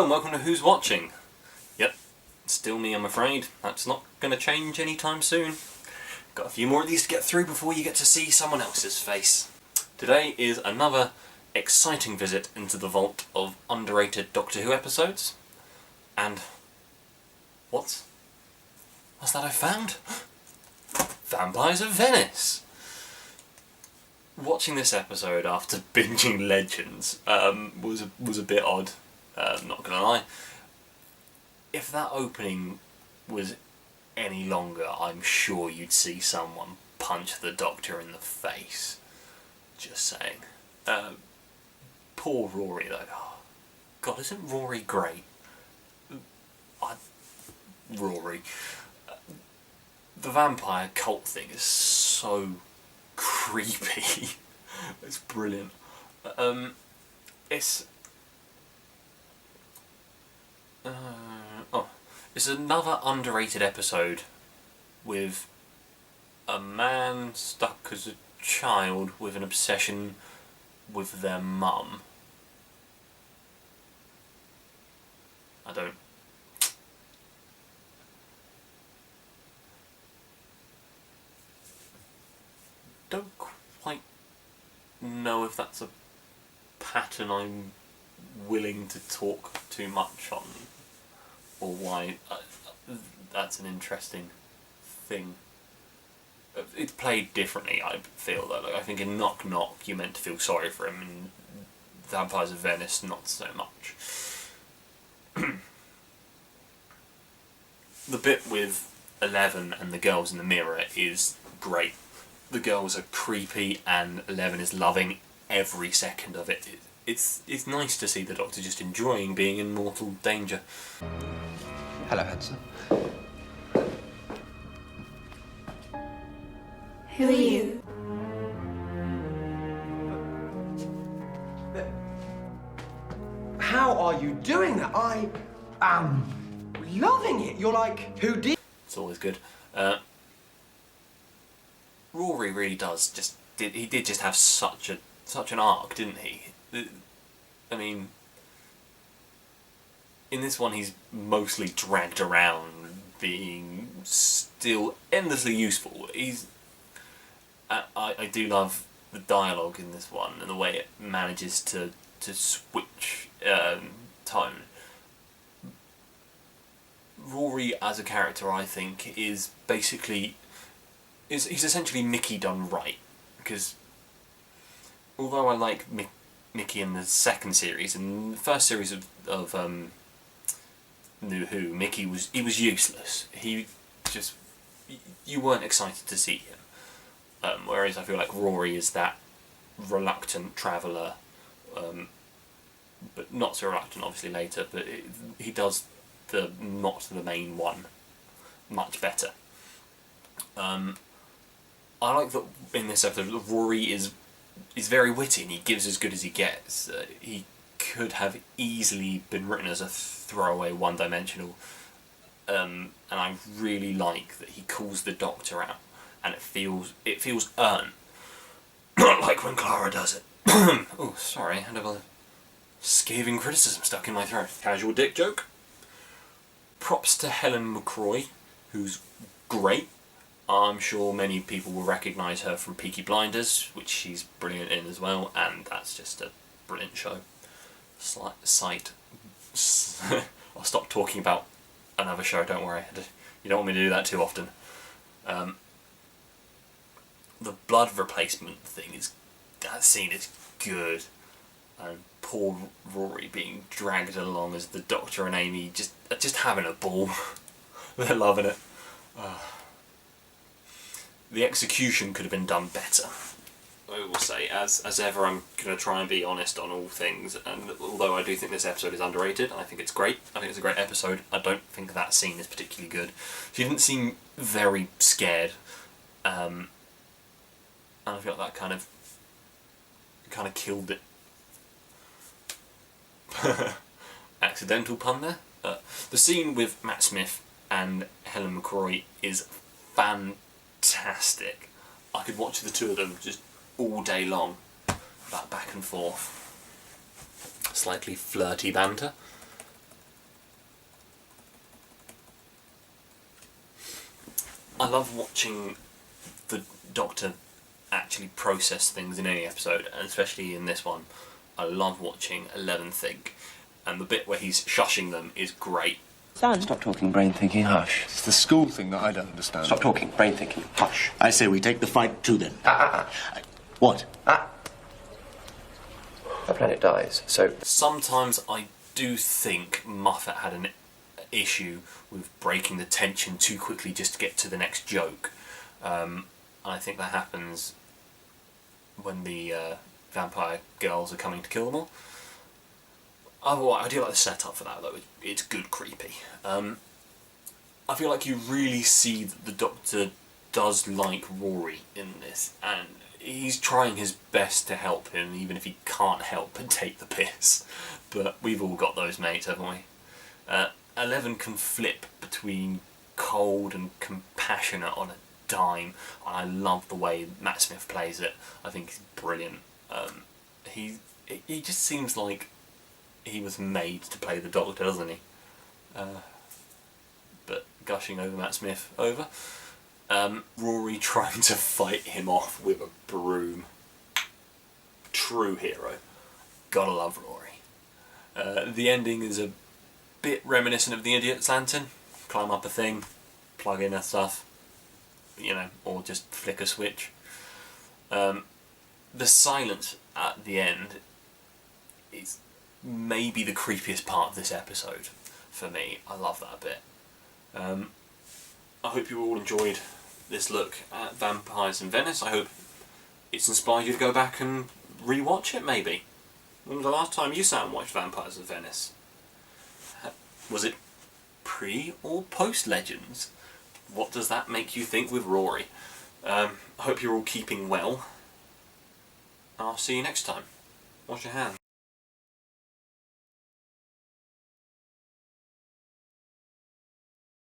Hello and welcome to Who's Watching. Yep, still me I'm afraid. That's not going to change anytime soon. Got a few more of these to get through before you get to see someone else's face. Today is another exciting visit into the vault of underrated Doctor Who episodes. And what's that I found? Vampires of Venice! Watching this episode after binging Legends was a bit odd, not gonna lie. If that opening was any longer, I'm sure you'd see someone punch the Doctor in the face. Just saying. Poor Rory though. Oh, God, isn't Rory great? Rory. The vampire cult thing is so creepy. It's brilliant. It's another underrated episode with a man stuck as a child with an obsession with their mum. I don't quite know if that's a pattern I'm willing to talk too much on, or why that's an interesting thing. It's played differently, I feel, though. Like, I think in Knock Knock you're meant to feel sorry for him, and Vampires of Venice not so much. The bit with 11 and the girls in the mirror is great. The girls are creepy and 11 is loving every second of it. It's nice to see the Doctor just enjoying being in mortal danger. Hello, Hudson. Who are you? How are you doing that? I am loving it. You're like, who did? It's always good. Rory really does he did just have such an arc, didn't he? I mean, in this one he's mostly dragged around being still endlessly useful. I do love the dialogue in this one and the way it manages to switch tone. Rory as a character, I think, is he's essentially Mickey done right, because although I like Mickey in the second series, in the first series of New Who, Mickey was useless. You weren't excited to see him. Whereas I feel like Rory is that reluctant traveller, but not so reluctant obviously later, but he does the not the main one much better. I like that in this episode Rory is very witty and he gives as good as he gets. He could have easily been written as a throwaway one-dimensional, and I really like that he calls the Doctor out and it feels earned. Not like when Clara does it. Oh, sorry, I had a scathing criticism stuck in my throat. Casual dick joke. Props to Helen McCroy, who's great. I'm sure many people will recognise her from Peaky Blinders, which she's brilliant in as well, and that's just a brilliant show. Sight. I'll stop talking about another show, don't worry. You don't want me to do that too often. The blood replacement thing that scene is good. And poor Rory being dragged along as the Doctor and Amy just having a ball. They're loving it. The execution could have been done better, I will say. As ever, I'm going to try and be honest on all things, and although I do think this episode is underrated, I think it's great. I think it's a great episode. I don't think that scene is particularly good. She didn't seem very scared, and I feel like that kind of killed it. Accidental pun there. The scene with Matt Smith and Helen McCroy is fantastic. I could watch the two of them just all day long, that back and forth. Slightly flirty banter. I love watching the Doctor actually process things in any episode, and especially in this one. I love watching Eleven think, and the bit where he's shushing them is great. Son. Stop talking, brain thinking, hush. It's the school thing that I don't understand. Stop talking, brain thinking, hush. I say we take the fight to them. What? The planet dies, so... Sometimes I do think Moffat had an issue with breaking the tension too quickly just to get to the next joke. I think that happens when the vampire girls are coming to kill them all. I do like the setup for that, though. It's good creepy. I feel like you really see that the Doctor does like Rory in this, and he's trying his best to help him, even if he can't help but take the piss. But we've all got those mates, haven't we? 11 can flip between cold and compassionate on a dime, and I love the way Matt Smith plays it. I think he's brilliant. He just seems like he was made to play the Doctor, doesn't he? But gushing over Matt Smith, over. Rory trying to fight him off with a broom. True hero. Gotta love Rory. The ending is a bit reminiscent of the Idiot's Lantern. Climb up a thing, plug in her stuff, or just flick a switch. The silence at the end is maybe the creepiest part of this episode for me. I love that bit. I hope you all enjoyed this look at Vampires in Venice. I hope it's inspired you to go back and re-watch it, maybe. When was the last time you sat and watched Vampires of Venice? Was it pre or post Legends? What does that make you think with Rory? I hope you're all keeping well. I'll see you next time. Wash your hands.